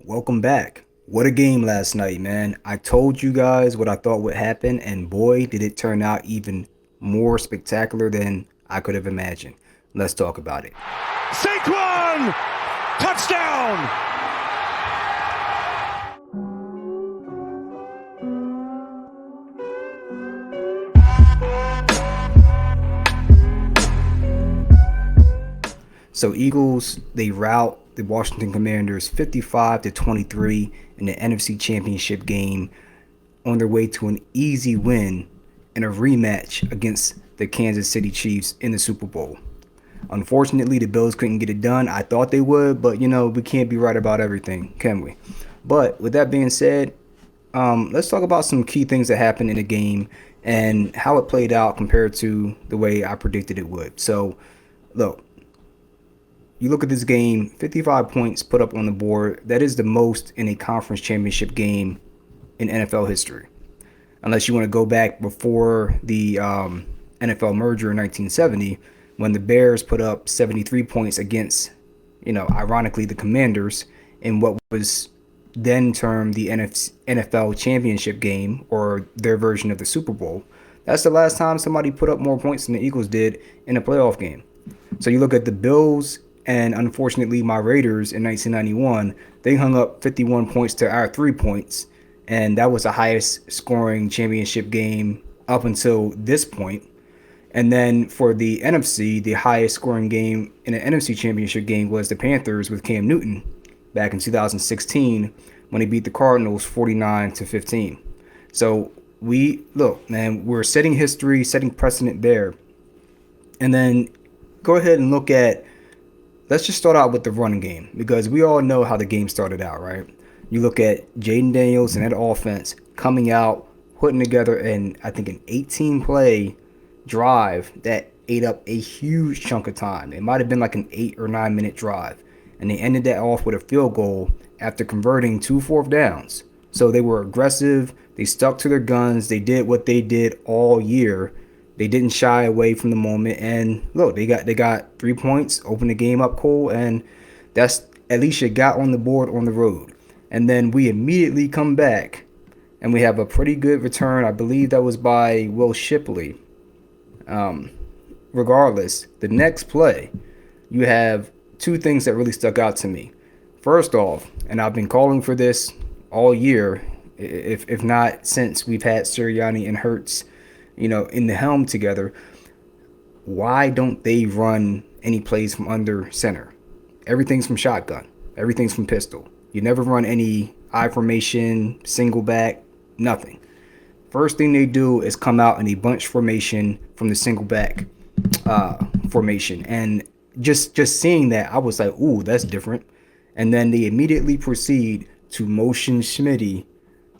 Welcome back. What a game last night, man. I told you guys what I thought would happen, and boy, did it turn out even more spectacular than I could have imagined. Let's talk about it. Saquon! Touchdown! So Eagles, they rout the Washington Commanders 55-23 in the NFC Championship game on their way to an easy win in a rematch against the Kansas City Chiefs in the Super Bowl. Unfortunately, the Bills couldn't get it done. I thought they would, but we can't be right about everything, can we? But with that being said, let's talk about some key things that happened in the game and how it played out compared to the way I predicted it would. So, look, you look at this game, 55 points put up on the board. That is the most in a conference championship game in NFL history. Unless you want to go back before the NFL merger in 1970, when the Bears put up 73 points against, ironically, the Commanders in what was then termed the NFL Championship Game, or their version of the Super Bowl. That's the last time somebody put up more points than the Eagles did in a playoff game. So you look at the Bills and, unfortunately, my Raiders in 1991, they hung up 51 points to our 3 points, and that was the highest scoring championship game up until this point. And then for the NFC, the highest scoring game in an NFC championship game was the Panthers with Cam Newton back in 2016 when he beat the Cardinals 49-15. So we're setting history, setting precedent there. And then go ahead and look at, let's just start out with the running game, because we all know how the game started out, right? You look at Jaden Daniels and that offense coming out, putting together an 18-play drive that ate up a huge chunk of time. It might have been like an 8 or 9 minute drive. And they ended that off with a field goal after converting 2 fourth downs. So they were aggressive. They stuck to their guns. They did what they did all year. They didn't shy away from the moment. And look, they got 3 points, opened the game up cool, and that's at least you got on the board on the road. And then we immediately come back and we have a pretty good return. I believe that was by Will Shipley. Regardless, the next play, you have 2 things that really stuck out to me. First off, and I've been calling for this all year, if not since we've had Sirianni and Hurts, in the helm together, why don't they run any plays from under center? Everything's from shotgun. Everything's from pistol. You never run any I formation, single back, nothing. First thing they do is come out in a bunch formation from the single back formation. And just seeing that, I was like, ooh, that's different. And then they immediately proceed to motion Schmitty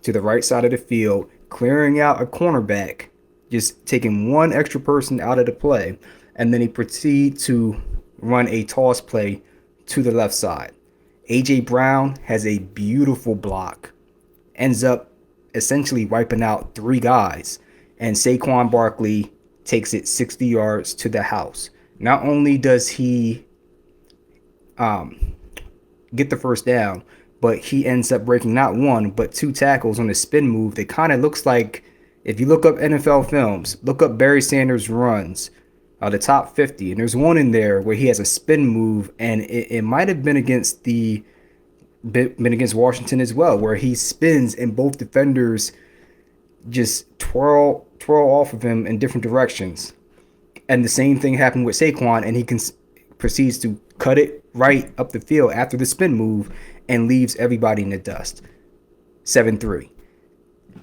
to the right side of the field, clearing out a cornerback, just taking one extra person out of the play. And then they proceed to run a toss play to the left side. A.J. Brown has a beautiful block, ends up essentially wiping out 3 guys, and Saquon Barkley takes it 60 yards to the house. Not only does he get the first down, but he ends up breaking not 1 but 2 tackles on a spin move that kind of looks like, if you look up NFL films, look up Barry Sanders runs, the top 50, and there's one in there where he has a spin move, and it might have been against Washington as well, where he spins and both defenders just twirl off of him in different directions. And the same thing happened with Saquon, and he proceeds to cut it right up the field after the spin move and leaves everybody in the dust. 7-3.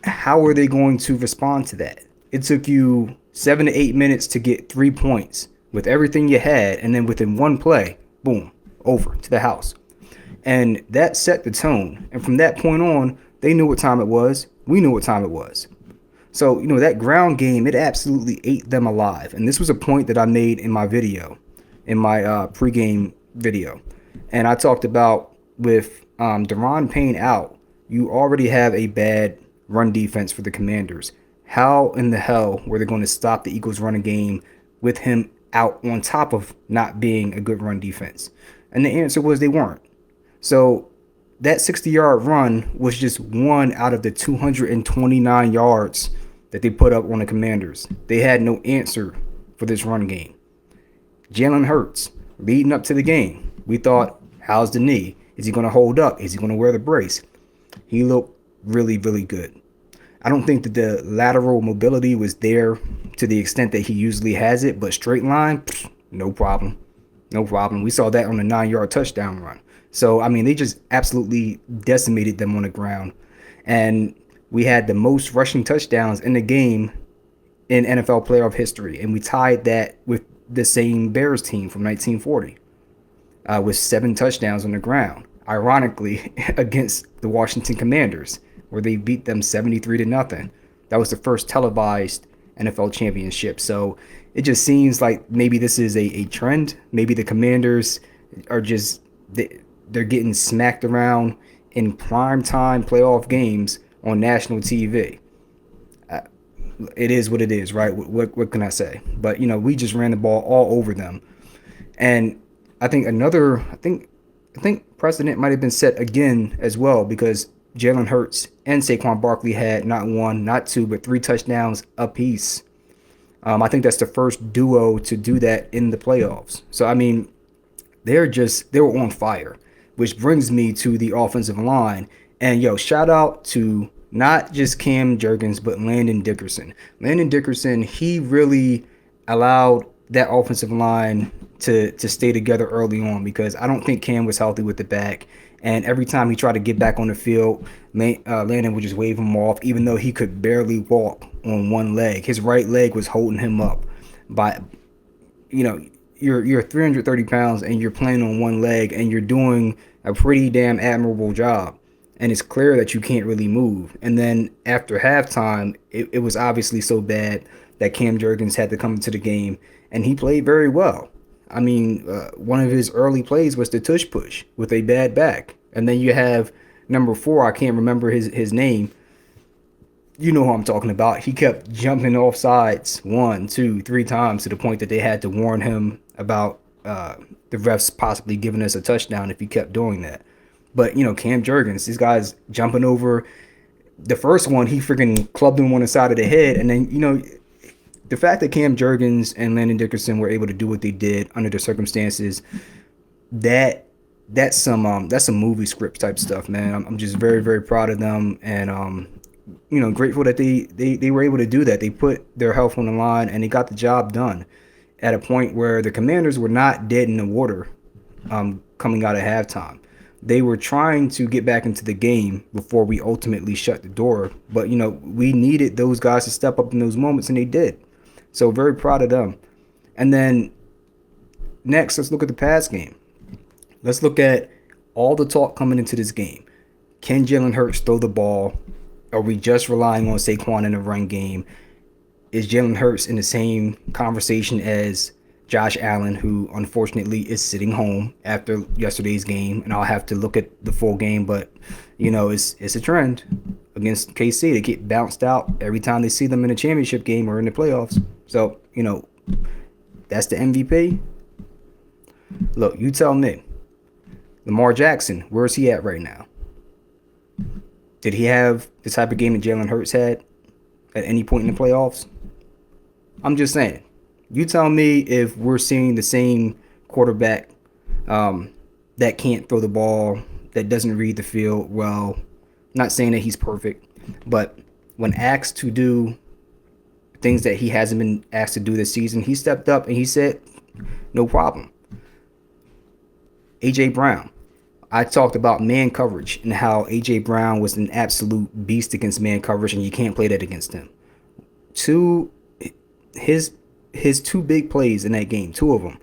How are they going to respond to that? It took you 7 to 8 minutes to get 3 points with everything you had, and then within one play, boom, over to the house. And that set the tone. And from that point on, they knew what time it was. We knew what time it was. So, that ground game, it absolutely ate them alive. And this was a point that I made in my video, in my pregame video. And I talked about with Daron Payne out, you already have a bad run defense for the Commanders. How in the hell were they going to stop the Eagles running game with him out on top of not being a good run defense? And the answer was they weren't. So that 60-yard run was just one out of the 229 yards that they put up on the Commanders. They had no answer for this run game. Jalen Hurts, leading up to the game, we thought, how's the knee? Is he going to hold up? Is he going to wear the brace? He looked really, really good. I don't think that the lateral mobility was there to the extent that he usually has it, but straight line, no problem. No problem. We saw that on the 9-yard touchdown run. So, I mean, they just absolutely decimated them on the ground. And we had the most rushing touchdowns in the game in NFL playoff history. And we tied that with the same Bears team from 1940 with 7 touchdowns on the ground. Ironically, against the Washington Commanders, where they beat them 73-0. That was the first televised NFL championship. So it just seems like maybe this is a trend. Maybe the Commanders are just, they're getting smacked around in primetime playoff games on national TV. It is what it is, right? What can I say? But, you know, we just ran the ball all over them. And I think I think precedent might have been set again as well, because Jalen Hurts and Saquon Barkley had not 1, not 2, but 3 touchdowns apiece. I think that's the first duo to do that in the playoffs. So, I mean, they were on fire, which brings me to the offensive line. And, shout out to not just Cam Jurgens, but Landon Dickerson. Landon Dickerson, he really allowed that offensive line to stay together early on, because I don't think Cam was healthy with the back. And every time he tried to get back on the field, Landon would just wave him off, even though he could barely walk on one leg. His right leg was holding him up. By, you're 330 pounds and you're playing on one leg and you're doing a pretty damn admirable job. And it's clear that you can't really move. And then after halftime, it was obviously so bad that Cam Jurgens had to come into the game, and he played very well. I mean, one of his early plays was the tush push with a bad back. And then you have number 4, I can't remember his name. You know who I'm talking about. He kept jumping off sides 1, 2, 3 times to the point that they had to warn him about the refs possibly giving us a touchdown if he kept doing that. But, Cam Jurgens, this guy's jumping over. The first one, he freaking clubbed him on the side of the head. And then, the fact that Cam Jurgens and Landon Dickerson were able to do what they did under the circumstances, that's some movie script type stuff, man. I'm just very, very proud of them, and grateful that they were able to do that. They put their health on the line and they got the job done at a point where the Commanders were not dead in the water coming out of halftime. They were trying to get back into the game before we ultimately shut the door, but we needed those guys to step up in those moments, and they did. So very proud of them. And then next, let's look at the pass game. Let's look at all the talk coming into this game. Can Jalen Hurts throw the ball? Are we just relying on Saquon in the run game? Is Jalen Hurts in the same conversation as Josh Allen, who unfortunately is sitting home after yesterday's game? And I'll have to look at the full game, but it's a trend against KC. They get bounced out every time they see them in a championship game or in the playoffs. So, that's the MVP. Look, you tell me. Lamar Jackson, where is he at right now? Did he have the type of game that Jalen Hurts had at any point in the playoffs? I'm just saying. You tell me if we're seeing the same quarterback that can't throw the ball, that doesn't read the field well. Not saying that he's perfect, but when asked to do things that he hasn't been asked to do this season, he stepped up and he said, no problem. A.J. Brown. I talked about man coverage and how A.J. Brown was an absolute beast against man coverage, and you can't play that against him. His 2 big plays in that game, 2 of them.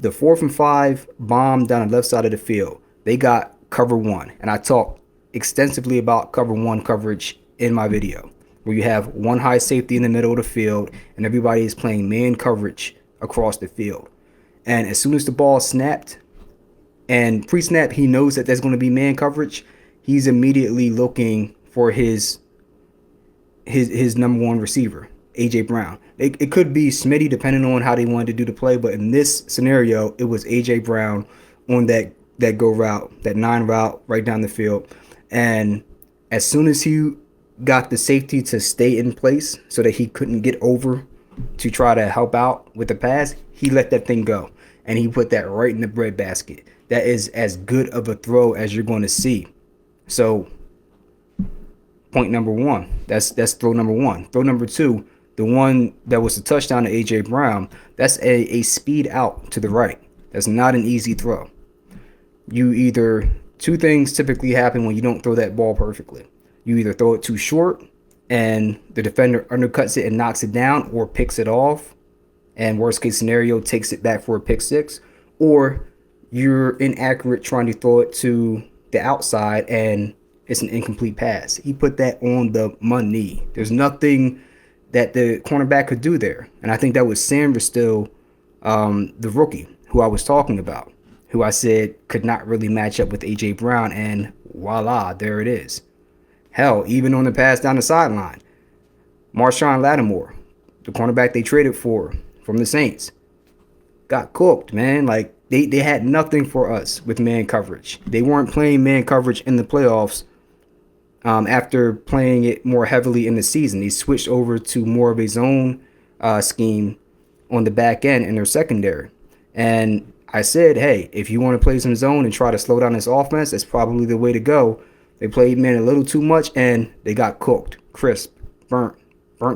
The 4th and 5 bomb down the left side of the field. They got cover 1, and I talked extensively about cover 1 coverage in my video, where you have one high safety in the middle of the field and everybody is playing man coverage across the field. And as soon as the ball snapped, and pre-snap he knows that there's going to be man coverage, he's immediately looking for his number 1 receiver, A.J. Brown. It could be Smitty depending on how they wanted to do the play, but in this scenario, it was A.J. Brown on that that go route, that 9 route right down the field. And as soon as he got the safety to stay in place so that he couldn't get over to try to help out with the pass, he let that thing go. And he put that right in the breadbasket. That is as good of a throw as you're going to see. So, point number one. That's throw number one. Throw number two, the one that was the touchdown to A.J. Brown, that's a speed out to the right. That's not an easy throw. Two things typically happen when you don't throw that ball perfectly. You either throw it too short and the defender undercuts it and knocks it down, or picks it off, and worst case scenario, takes it back for a pick six, or you're inaccurate trying to throw it to the outside and it's an incomplete pass. He put that on the money. There's nothing that the cornerback could do there. And I think that was Sam Still, the rookie who I was talking about, who I said could not really match up with A.J. Brown, and voila, there it is. Hell, even on the pass down the sideline, Marshawn Lattimore, the cornerback they traded for from the Saints, got cooked, man. Like, they had nothing for us with man coverage. They weren't playing man coverage in the playoffs after playing it more heavily in the season. They switched over to more of a zone scheme on the back end in their secondary. And I said, hey, if you want to play some zone and try to slow down this offense, that's probably the way to go. They played man a little too much, and they got cooked, crisp, burnt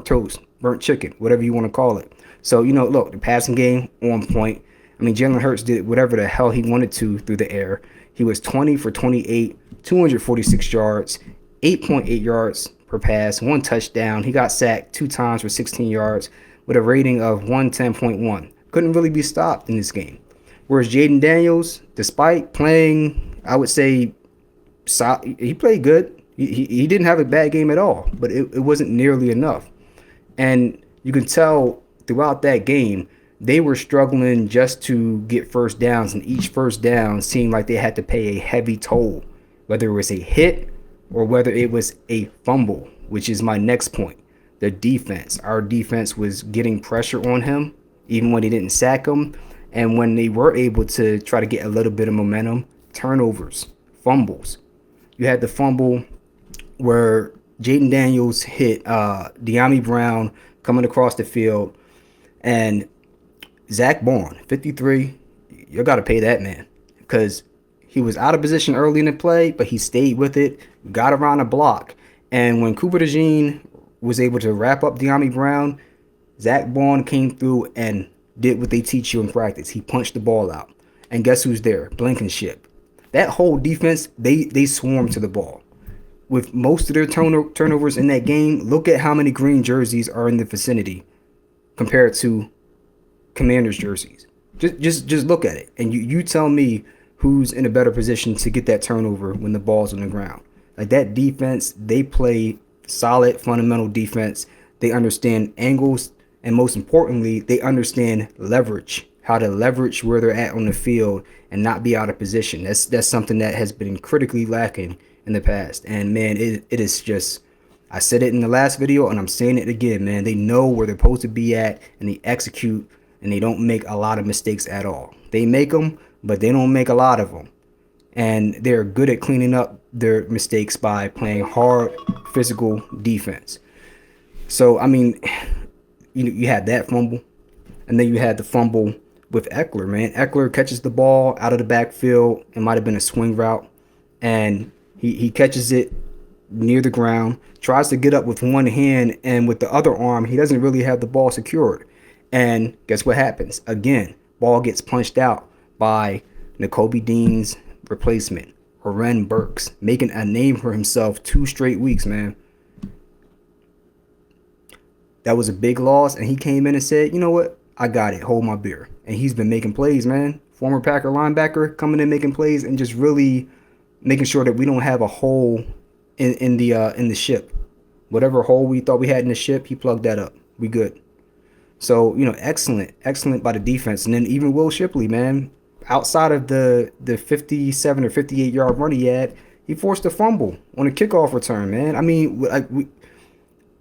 toast, burnt chicken, whatever you want to call it. So, look, the passing game on point. I mean, Jalen Hurts did whatever the hell he wanted to through the air. He was 20 for 28, 246 yards, 8.8 yards per pass, 1 touchdown. He got sacked 2 times for 16 yards with a rating of 110.1. Couldn't really be stopped in this game. Whereas Jaden Daniels, despite playing, I would say, he played good. He didn't have a bad game at all, but it wasn't nearly enough. And you can tell throughout that game, they were struggling just to get first downs, and each first down seemed like they had to pay a heavy toll, whether it was a hit or whether it was a fumble, which is my next point. The defense. Our defense was getting pressure on him, even when they didn't sack him. And when they were able to try to get a little bit of momentum, turnovers, fumbles. You had the fumble where Jaden Daniels hit De'Ami Brown coming across the field, and Zach Bond, 53, you got to pay that man, because he was out of position early in the play, but he stayed with it, got around the block. And when Cooper DeJean was able to wrap up De'Ami Brown, Zach Bond came through and did what they teach you in practice. He punched the ball out. And guess who's there? Blankenship. That whole defense, they swarmed to the ball. With most of their turnovers in that game, look at how many green jerseys are in the vicinity compared to Commanders jerseys. Just look at it, and you tell me who's in a better position to get that turnover when the ball's on the ground. Like, that defense, they play solid fundamental defense. They understand angles, and most importantly, they understand leverage, how to leverage where they're at on the field and not be out of position. That's something that has been critically lacking in the past. And man, it is just, I said it in the last video and I'm saying it again, man. They know where they're supposed to be at, and they execute, and they don't make a lot of mistakes at all. They make them, but they don't make a lot of them. And they're good at cleaning up their mistakes by playing hard, physical defense. So, I mean, you had that fumble, and then you had the fumble with Eckler, man. Eckler catches the ball out of the backfield. It might have been a swing route, and he catches it near the ground, tries to get up with one hand, and with the other arm, he doesn't really have the ball secured. And guess what happens? Again, ball gets punched out by Nakobe Dean's replacement, Oren Burks, making a name for himself 2 straight weeks, man. That was a big loss, and he came in and said, you know what? I got it. Hold my beer. And he's been making plays, man. Former Packer linebacker coming in making plays and just really making sure that we don't have a hole in the ship. Whatever hole we thought we had in the ship, he plugged that up. We good. So, excellent by the defense. And then even Will Shipley, man, outside of the 57 or 58 yard run he had, he forced a fumble on a kickoff return, man. I mean,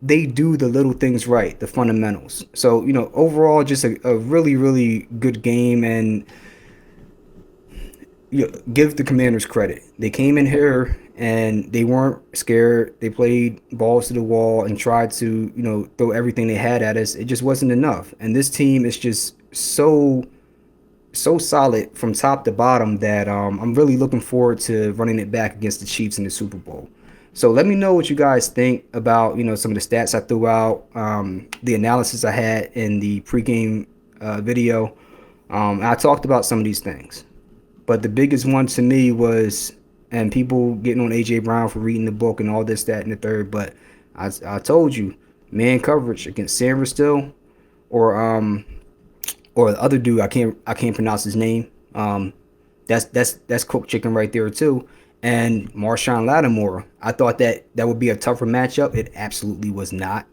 they do the little things right, the fundamentals. So, overall, just a really, really good game. And, give the Commanders credit. They came in here and they weren't scared. They played balls to the wall and tried to, throw everything they had at us. It just wasn't enough. And this team is just so solid from top to bottom that I'm really looking forward to running it back against the Chiefs in the Super Bowl. So let me know what you guys think about some of the stats I threw out, the analysis I had in the pregame video. I talked about some of these things, but the biggest one to me was, and people getting on AJ Brown for reading the book and all this, that, and the third. But I told you, man coverage against San still, or the other dude I can't pronounce his name. That's cooked chicken right there too. And Marshawn Lattimore, I thought that would be a tougher matchup. It absolutely was not.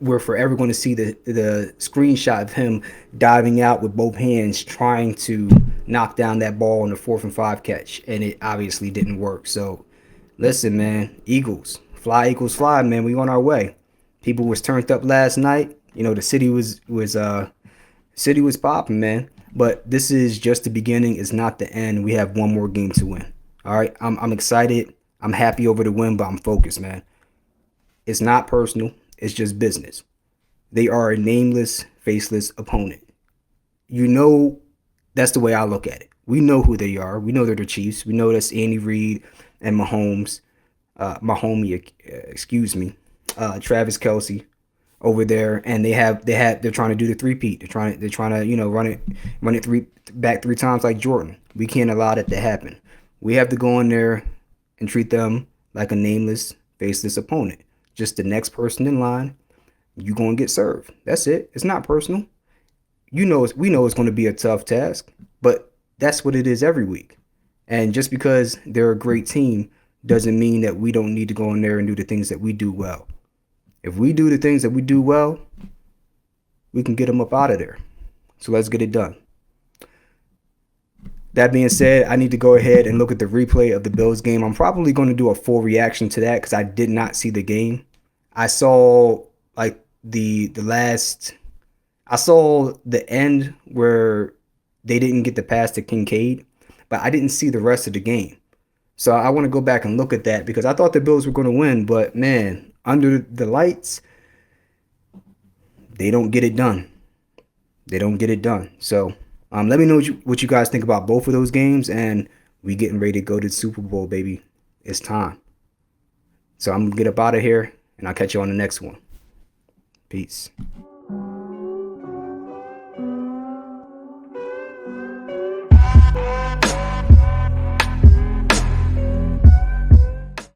We're forever going to see the screenshot of him diving out with both hands trying to knock down that ball on the 4th and 5 catch, and it obviously didn't work. So listen, man, Eagles fly, man. We on our way. People was turned up last night. The city was popping, man. But this is just the beginning. It's not the end. We have one more game to win. All right, I'm excited. I'm happy over the win, but I'm focused, man. It's not personal. It's just business. They are a nameless, faceless opponent. That's the way I look at it. We know who they are. We know they're the Chiefs. We know that's Andy Reid and Mahomes, Travis Kelce over there, and they're trying to do the three-peat. They're trying to run it back 3 times like Jordan. We can't allow that to happen. We have to go in there and treat them like a nameless, faceless opponent. Just the next person in line, you gonna get served. That's it. It's not personal. We know it's going to be a tough task, but that's what it is every week. And just because they're a great team doesn't mean that we don't need to go in there and do the things that we do well. If we do the things that we do well, we can get them up out of there. So let's get it done. That being said, I need to go ahead and look at the replay of the Bills game. I'm probably going to do a full reaction to that because I did not see the game. I saw like I saw the end where they didn't get the pass to Kincaid, but I didn't see the rest of the game. So I want to go back and look at that because I thought the Bills were going to win, but man, under the lights, they don't get it done. So let me know what you guys think about both of those games, and we getting ready to go to the Super Bowl, baby. It's time. So I'm going to get up out of here, and I'll catch you on the next one. Peace.